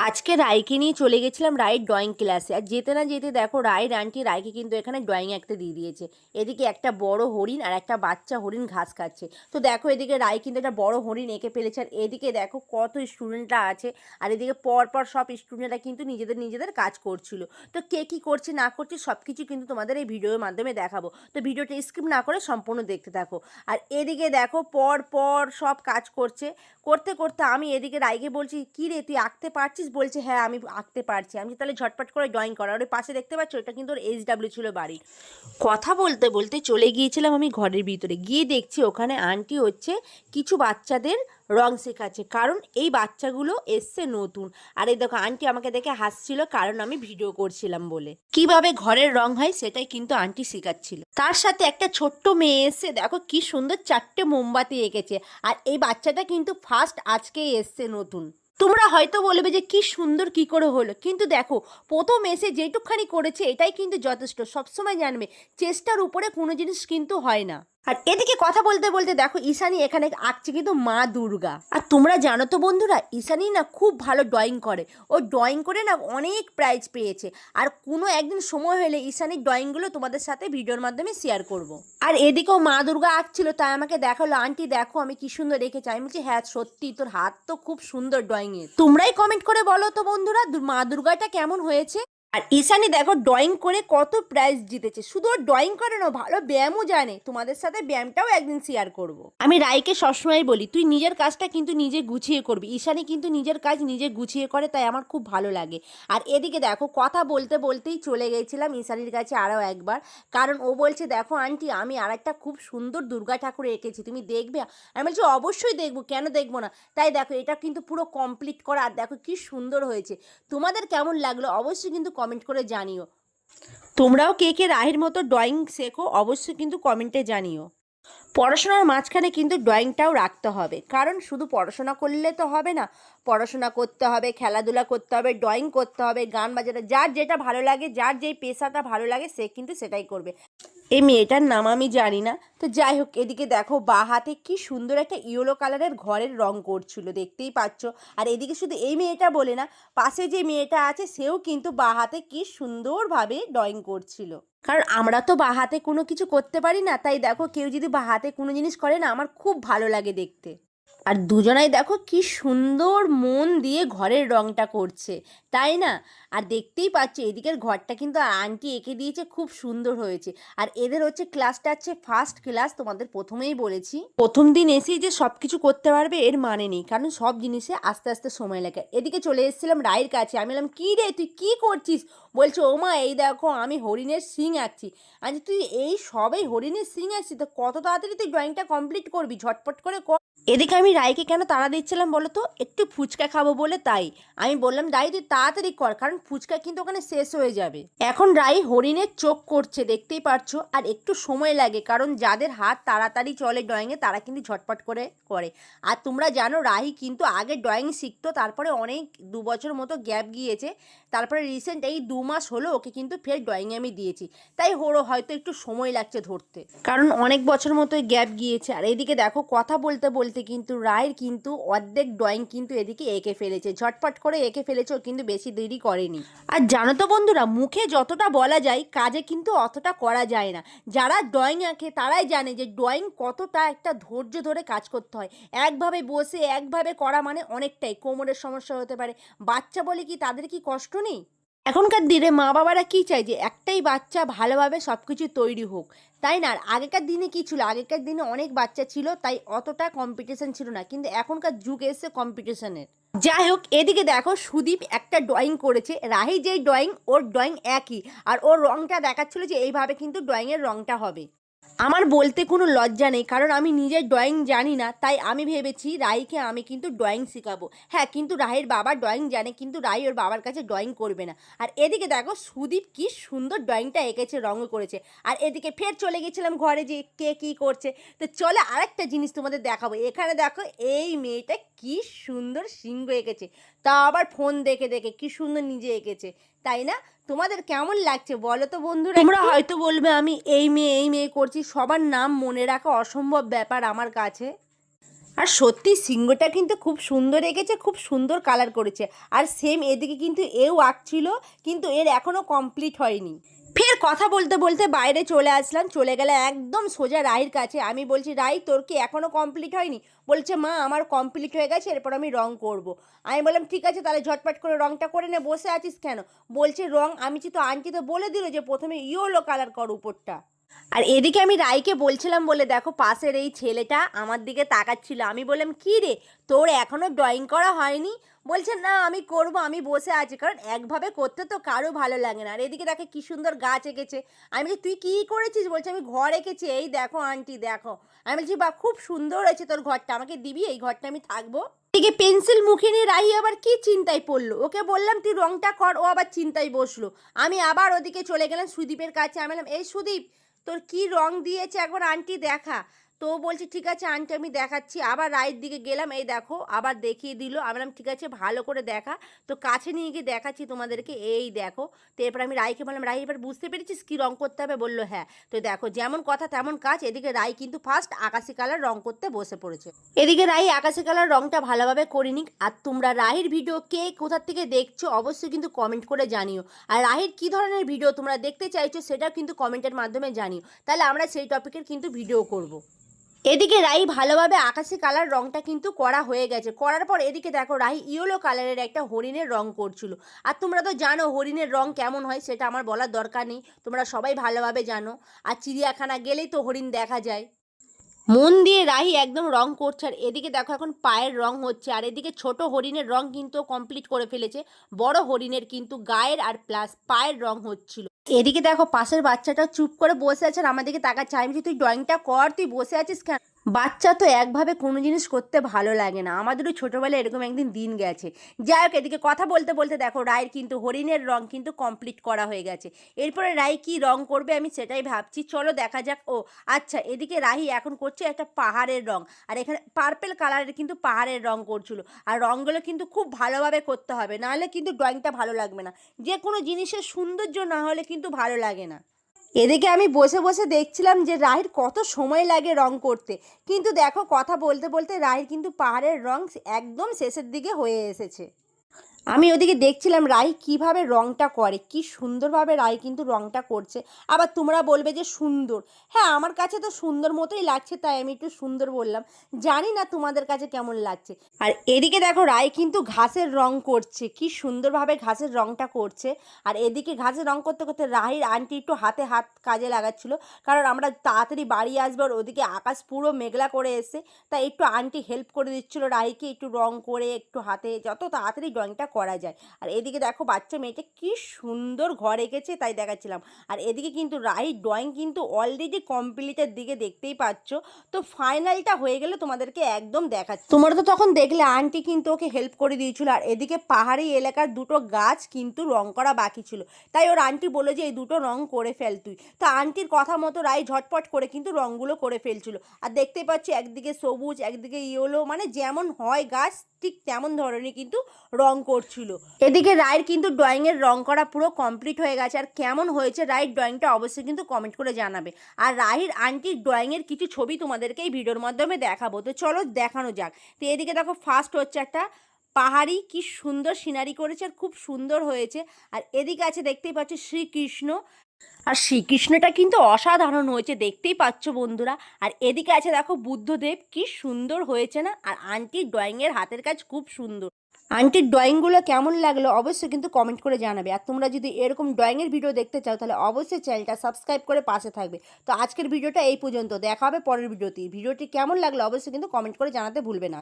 আজকে রায়কে নিয়ে চলে গেছিলাম রায়ের ড্রয়িং ক্লাসে। আর যেতে না যেতে দেখো রায়ের আন্টি রায়কে কিন্তু এখানে ড্রয়িং আঁকতে দিয়ে দিয়েছে। এদিকে একটা বড় হরিণ আর একটা বাচ্চা হরিণ ঘাস খাচ্ছে। তো দেখো এদিকে রায় কিন্তু একটা বড় হরিণ এঁকে ফেলেছে। আর এদিকে দেখো কত স্টুডেন্টরা আছে। আর এদিকে পরপর সব স্টুডেন্টরা কিন্তু নিজেদের কাজ করছিল। তো কে কী করছে না করছে সব কিছু কিন্তু তোমাদের এই ভিডিওর মাধ্যমে দেখাবো। তো ভিডিওটা স্কিপ না করে সম্পূর্ণ দেখতে থাকো। আর এদিকে দেখো পর সব কাজ করছে। করতে করতে আমি এদিকে রায়কে বলছি, কী রে তুই আঁকতে পারছিস? বলছে হ্যাঁ আমি আঁকতে পারছি। আমি তাহলে ঝটপট করে ড্রয়িং করা। ওর পাশে দেখতে পাচ্ছ এটা কিন্তু ওর SW ছিল বাড়ির। কথা বলতে বলতে চলে গিয়েছিলাম আমি ঘরের ভিতরে, গিয়ে দেখছি ওখানে আন্টি হচ্ছে কিছু বাচ্চাদের রং শেখাচ্ছে, কারণ এই বাচ্চাগুলো এসছে নতুন। আর এই দেখো আন্টি আমাকে দেখে হাসছিল, কারণ আমি ভিডিও করছিলাম বলে। কিভাবে ঘরের রং হয় সেটাই কিন্তু আন্টি শেখাচ্ছিল। তার সাথে একটা ছোট্ট মেয়ে এসছে, দেখো কি সুন্দর 4টে মোমবাতি এঁকেছে। আর এই বাচ্চাটা কিন্তু ফার্স্ট আজকেই এসছে নতুন। তোমরা হয়তো বলবে যে কি সুন্দর কি করে হলো, কিন্তু দেখো প্রথম এসে যেটুকখানি করেছে এটাই কিন্তু যথেষ্ট। সবসময় জানবে চেষ্টার উপরে কোনো জিনিস কিন্তু হয় না। আর এদিকে কথা বলতে বলতে দেখো ঈশানী এখানে আঁকছে কিন্তু মা দুর্গা। আর তোমরা জানো তো বন্ধুরা, ঈশানী না খুব ভালো ড্রয়িং করে। ও ড্রয়িং করে না অনেক প্রাইজ পেয়েছে। আর কোনো একদিন সময় হলে ঈশানীর ড্রয়িংগুলো তোমাদের সাথে ভিডিওর মাধ্যমে শেয়ার করব। আর এদিকেও মা দুর্গা আঁকছিল, তাই আমাকে দেখালো, আন্টি দেখো আমি কি সুন্দর রেখেছি। আমি বলছি হ্যাঁ সত্যি তোর হাত তো খুব সুন্দর ড্রয়িংয়ের। তোমরাই কমেন্ট করে বলো তো বন্ধুরা মা দুর্গাটা কেমন হয়েছে। আর ঈশানী দেখো ড্রয়িং করে কত প্রাইজ জিতেছে। শুধু ও ড্রয়িং করে না, ভালো ব্যায়ামও জানে। তোমাদের সাথে ব্যায়ামটাও একদিন শেয়ার করব। আমি রাইকে সবসময় বলি তুই নিজের কাজটা কিন্তু নিজে গুছিয়ে করবি। ঈশানী কিন্তু নিজের কাজ নিজে গুছিয়ে করে, তাই আমার খুব ভালো লাগে। আর এদিকে দেখো কথা বলতে বলতেই চলে গেছিলাম ঈশানীর কাছে আরও একবার, কারণ ও বলছে দেখো আন্টি আমি আর একটা খুব সুন্দর দুর্গা ঠাকুর এঁকেছি, তুমি দেখবে? আমি বলছি অবশ্যই দেখবো, কেন দেখবো না। তাই দেখো এটা কিন্তু পুরো কমপ্লিট করা। আর দেখো কি সুন্দর হয়েছে। তোমাদের কেমন লাগলো অবশ্যই কিন্তু কমেন্ট করে জানিও। তোমরাও কে কে রাহের মতো ড্রয়িং শেখো অবশ্যই কিন্তু কমেন্টে জানিও। পড়াশোনার মাঝখানে কিন্তু ড্রয়িংটাও রাখতে হবে, কারণ শুধু পড়াশোনা করলে তো হবে না। পড়াশোনা করতে হবে, খেলাধুলা করতে হবে, ড্রয়িং করতে হবে, গান বাজানো, যার যেটা ভালো লাগে, যার যেই পেশাটা ভালো লাগে সে কিন্তু সেটাই করবে। এই মেয়েটার নাম আমি জানি না, তো যাই হোক এদিকে দেখো বা হাতে কি সুন্দর একটা ইয়েলো কালারের ঘরের রং করছিল, দেখতেই পাচ্ছ। আর এদিকে শুধু এই মেয়েটা বলে না, পাশে যে মেয়েটা আছে সেও কিন্তু বা হাতে কি সুন্দরভাবে ড্রয়িং করছিল। কারণ আমরা তো বা হাতে কোনো কিছু করতে পারি না, তাই দেখো কেউ যদি বা হাতে কোনো জিনিস করে না আমার খুব ভালো লাগে দেখতে। আর দুজনাই দেখো কি সুন্দর মন দিয়ে ঘরের রংটা করছে, তাই না? আর দেখতেই পাচ্ছি এদিকের ঘরটা কিন্তু আন্টি এঁকে দিয়েছে, খুব সুন্দর হয়েছে। আর এদের হচ্ছে ক্লাসটা হচ্ছে ফার্স্ট ক্লাস, তোমাদের প্রথমেই বলেছি। প্রথম দিন এসেই যে সব কিছু করতে পারবে এর মানে নেই, কারণ সব জিনিসে আস্তে আস্তে সময় লাগে। এদিকে চলে এসেছিলাম রায়ের কাছে। আমি বললাম কী রে তুই কী করছিস? বলছে ও মা এই দেখো আমি হরিণের শিং আঁকছি। আচ্ছা তুই এই সবাই হরিণের শিং আঁকছিস, তো কত তাড়াতাড়ি তুই ড্রয়িংটা কমপ্লিট করবি? ঝটপট করে কর। এদিকে আমি রায়কে কেন তাড়া দিচ্ছিলাম বলো তো? একটু ফুচকা খাবো বলে। তাই আমি বললাম রাই তুই তাড়াতাড়ি কর, কারণ ফুচকা কিন্তু ওখানে শেষ হয়ে যাবে। এখন রাই হরিণের চোখ করছে, দেখতেই পারছো। আর একটু সময় লাগে, কারণ যাদের হাত তাড়াতাড়ি চলে ড্রয়িংয়ে তারা কিন্তু ঝটপট করে করে। আর তোমরা জানো রাহি কিন্তু আগে ড্রয়িং শিখতো, তারপরে অনেক 2 বছর মতো গ্যাপ গিয়েছে। তারপরে রিসেন্ট এই 2 মাস হলো ওকে কিন্তু ফের ড্রয়িংয়ে আমি দিয়েছি। তাই ওরও হয়তো একটু সময় লাগছে ধরতে, কারণ অনেক বছর মতো গ্যাপ গিয়েছে। আর এদিকে দেখো কথা বলতে বলতে কিন্তু রায়ের কিন্তু অর্ধেক ড্রয়িং কিন্তু এদিকে এঁকে ফেলেছে, ঝটপট করে এঁকে ফেলেছে, ও কিন্তু বেশি দেরি করেনি। আর জানো তো বন্ধুরা, মুখে যতটা বলা যায় কাজে কিন্তু অতটা করা যায় না। যারা ড্রয়িং আঁকে তারাই জানে যে ড্রয়িং কতটা একটা ধৈর্য ধরে কাজ করতে হয়। একভাবে বসে একভাবে করা মানে অনেকটাই কোমরের সমস্যা হতে পারে। বাচ্চা বলে কি তাদের কি কষ্ট নেই? এখনকার দিনে মা বাবারা কী চায় যে একটাই বাচ্চা ভালোভাবে সব কিছু তৈরি হোক, তাই না? আর আগেকার দিনে কী ছিল, আগেকার দিনে অনেক বাচ্চা ছিল, তাই অতটা কম্পিটিশন ছিল না, কিন্তু এখনকার যুগ এসছে কম্পিটিশনের। যাই হোক এদিকে দেখো সুদীপ একটা ড্রয়িং করেছে, রাহি যেই ড্রয়িং ওর ড্রয়িং একই। আর ওর রঙটা দেখাচ্ছিল যে এইভাবে কিন্তু ড্রয়িংয়ের রঙটা হবে। আমার বলতে কোনো লজ্জা নেই, কারণ আমি নিজের ড্রয়িং জানি না, তাই আমি ভেবেছি রাইকে আমি কিন্তু ড্রয়িং শেখাবো। হ্যাঁ, কিন্তু রাহির বাবা ড্রয়িং জানে, কিন্তু রাই ওর বাবার কাছে ড্রয়িং করবে না। আর এদিকে দেখো সুদীপ কি সুন্দর ড্রয়িংটা এঁকেছে, রঙও করেছে। আর এদিকে ফের চলে গেছিলাম ঘরে যে কে কী করছে। তো চলে আরেকটা জিনিস তোমাদের দেখাবো। এখানে দেখো এই মেয়েটা কি সুন্দর সিংহ এঁকেছে, তা আবার ফোন দেখে দেখে কি সুন্দর নিজে এঁকেছে, তাই না? তোমাদের কেমন লাগছে বলো তো বন্ধুরা? তোমরা হয়তো বলবে আমি এই মেয়ে করছি, সবার নাম মনে রাখা অসম্ভব ব্যাপার আমার কাছে। আর সত্যি সিংহটা কিন্তু খুব সুন্দর এঁকেছে, খুব সুন্দর কালার করেছে। আর সেম এদিকে কিন্তু এও আঁকছিল, কিন্তু এর এখনও কমপ্লিট হয়নি। ফের কথা বলতে বলতে বাইরে চলে আসলাম, চলে গেলে একদম সোজা রাহির কাছে। আমি বলছি, রাহি তোর কি এখনও কমপ্লিট হয়নি? বলছে, মা আমার কমপ্লিট হয়ে গেছে, এরপর আমি রং করব। আমি বললাম, ঠিক আছে তাহলে ঝটপট করে রংটা করে নে, বসে আছিস কেন? বলছে, রং আমি তো আন্টি তো বলে দিল যে প্রথমে ইয়েলো কালার কর উপরটা। আর এদিকে আমি রাইকে বলছিলাম বলে দেখো পাশের এই ছেলেটা আমার দিকে তাকাচ্ছিল। আমি বললাম, কী রে তোর এখনও ড্রয়িং করা হয়নি? বলছে, না আমি করব, আমি বসে আছি। কারণ একভাবে করতে তো কারো ভালো লাগে না। আর এদিকে দেখে কী সুন্দর গাছ এঁকেছে। আমি বলছি, তুই কী করেছিস? বলছে, আমি ঘর এঁকেছি, এই দেখো আন্টি দেখো। আমি বলছি, বা খুব সুন্দর হয়েছে তোর ঘরটা, আমাকে দিবি? এই ঘরটা আমি থাকবো। এদিকে পেন্সিল মুখে নিয়ে রাহি আবার কি চিন্তায় পড়লো। ওকে বললাম তুই রংটা কর, ও আবার চিন্তায় বসলো। আমি আবার ওদিকে চলে গেলাম সুদীপের কাছে। আমি বললাম, এই সুদীপ তোর কি রং দিয়েছে একবার আন্টি দেখা। তো বলছি, ঠিক আছে আন্টি আমি দেখাচ্ছি। আবার রায়ের দিকে গেলাম, এই দেখো আবার দেখিয়ে দিল। আমি বললাম, ঠিক আছে ভালো করে দেখা। তো কাছে নিয়ে গিয়ে দেখাচ্ছি তোমাদেরকে, এই দেখো। তো এরপর আমি রাইকে বললাম, রাই এবার বুঝতে পেরেছিস কী রং করতে হবে? বললো হ্যাঁ। তো দেখো যেমন কথা তেমন কাজ। এদিকে রাই কিন্তু ফার্স্ট আকাশি কালার রং করতে বসে পড়েছে। এদিকে রাই আকাশি কালার রংটা ভালোভাবে করে নিক। আর তোমরা রাহির ভিডিও কে কোথা থেকে দেখছো অবশ্যই কিন্তু কমেন্ট করে জানিও। আর রাহির কী ধরনের ভিডিও তোমরা দেখতে চাইছো সেটাও কিন্তু কমেন্টের মাধ্যমে জানিও, তাহলে আমরা সেই টপিকের কিন্তু ভিডিও করব। এদিকে রাহি ভালোভাবে আকাশি কালার রংটা কিন্তু করা হয়ে গেছে। করার পর এদিকে দেখো রাহি ইয়েলো কালারের একটা হরিণের রং করছিল। আর তোমরা তো জানো হরিণের রং কেমন হয়, সেটা আমার বলার দরকার নেই, তোমরা সবাই ভালোভাবে জানো। আর চিড়িয়াখানা গেলেই তো হরিণ দেখা যায়। মন দিয়ে রাহি একদম রং করছে। আর এদিকে দেখো এখন পায়ের রং হচ্ছে। আর এদিকে ছোট হরিণের রং কিন্তু কমপ্লিট করে ফেলেছে। বড় হরিণের কিন্তু গায়ের আর প্লাস পায়ের রং হচ্ছিল। এদিকে দেখো পাশের বাচ্চাটা চুপ করে বসে আছে আর আমাদেরকে তাকাচ্ছে। আমি বলছি, তুই ড্রয়িংটা কর, তুই বসে আছিস কেন? বাচ্চা তো একভাবে কোনো জিনিস করতে ভালো লাগে না। আমাদেরও ছোটোবেলায় এরকম একদিন দিন গেছে। যাই হোক, এদিকে কথা বলতে বলতে দেখো রায়ের কিন্তু হরিণের রং কিন্তু কমপ্লিট করা হয়ে গেছে। এরপরে রাই কি রং করবে আমি সেটাই ভাবছি, চলো দেখা যাক। ও আচ্ছা, এদিকে রাহি এখন করছে একটা পাহাড়ের রং। আর এখানে পার্পেল কালারের কিন্তু পাহাড়ের রং করছিল। আর রঙগুলো কিন্তু খুব ভালোভাবে করতে হবে, নাহলে কিন্তু ড্রয়িংটা ভালো লাগবে না। যে কোনো জিনিসের সৌন্দর্য না হলে কিন্তু ভালো লাগে না। এদিকে আমি বসে বসে দেখছিলাম যে রাহির কত সময় লাগে রং করতে। কিন্তু দেখো কথা বলতে বলতে রাহির কিন্তু পাহাড়ের রং একদম শেষের দিকে হয়ে এসেছে। আমি ওদিকে দেখছিলাম রাই কিভাবে রংটা করে, কি সুন্দরভাবে রাই কিন্তু রংটা করছে। আবার তোমরা বলবে যে সুন্দর, হ্যাঁ আমার কাছে তো সুন্দর মতোই লাগছে, তাই আমি একটু সুন্দর বললাম। জানি না তোমাদের কাছে কেমন লাগছে। আর এদিকে দেখো রাই কিন্তু ঘাসের রং করছে, কি সুন্দরভাবে ঘাসের রংটা করছে। আর এদিকে ঘাসের রং করতে করতে রাহির আন্টি একটু হাতে হাত কাজে লাগাচ্ছিল, কারণ আমরা তাড়াতাড়ি বাড়ি আসবো। আর ওদিকে আকাশ পুরো মেঘলা করে এসে, তাই একটু আন্টি হেল্প করে দিচ্ছিলো রাহিকে, একটু রং করে একটু হাতে যত তাড়াতাড়ি ড্রয়িংটা করা যায়। আর এদিকে দেখো বাচ্চা মেয়েটা কি সুন্দর ঘর এঁকেছে, তাই দেখাচ্ছিলাম। আর এদিকে কিন্তু রাহির ড্রয়িং কিন্তু অলরেডি কমপ্লিটের দিকে, দেখতেই পাচ্ছ। তো ফাইনালটা হয়ে গেলে তোমাদেরকে একদম দেখাচ্ছি। তোমরা তো তখন দেখলে আন্টি কিন্তু ওকে হেল্প করে দিয়েছিল। আর এদিকে পাহাড়ি এলাকার দুটো গাছ কিন্তু রং করা বাকি ছিল, তাই ওর আন্টি বলে যে এই দুটো রং করে ফেল তুই। তো আন্টির কথা মতো রাই ঝটপট করে কিন্তু রঙগুলো করে ফেলছিল। আর দেখতেই পাচ্ছি একদিকে সবুজ একদিকে ইয়েলো, মানে যেমন হয় গাছ ঠিক তেমন ধরনের কিন্তু রং করছিল। এদিকে রায়ের কিন্তু ড্রয়িংয়ের রং করা পুরো কমপ্লিট হয়ে গেছে। আর কেমন হয়েছে রায়ের ড্রয়িংটা অবশ্যই কিন্তু কমেন্ট করে জানাবে। আর রাহির আন্টির ড্রয়িংয়ের কিছু ছবি তোমাদেরকে এই ভিডিওর মাধ্যমে দেখাবো, তো চলো দেখানো যাক। তো এদিকে দেখো ফার্স্ট হচ্ছে একটা পাহাড়ি, কি সুন্দর সিনারি করেছে আর খুব সুন্দর হয়েছে। আর এদিকে আছে দেখতেই পাচ্ছ শ্রীকৃষ্ণ। আর শ্রীকৃষ্ণটা কিন্তু অসাধারণ হয়েছে, দেখতেই পাচ্ছ বন্ধুরা। আর এদিকে আছে দেখো বুদ্ধদেব, কি সুন্দর হয়েছে না? আর আন্টির ড্রয়িংয়ের হাতের কাজ খুব সুন্দর। আন্টির ড্রয়িংগুলো কেমন লাগলো অবশ্যই কিন্তু কমেন্ট করে জানাবে। আর তোমরা যদি এরকম ড্রয়িংয়ের ভিডিও দেখতে চাও তাহলে অবশ্যই চ্যানেলটা সাবস্ক্রাইব করে পাশে থাকবে। তো আজকের ভিডিওটা এই পর্যন্ত, দেখা হবে পরের ভিডিওটি কেমন লাগলো অবশ্যই কিন্তু কমেন্ট করে জানাতে ভুলবে না।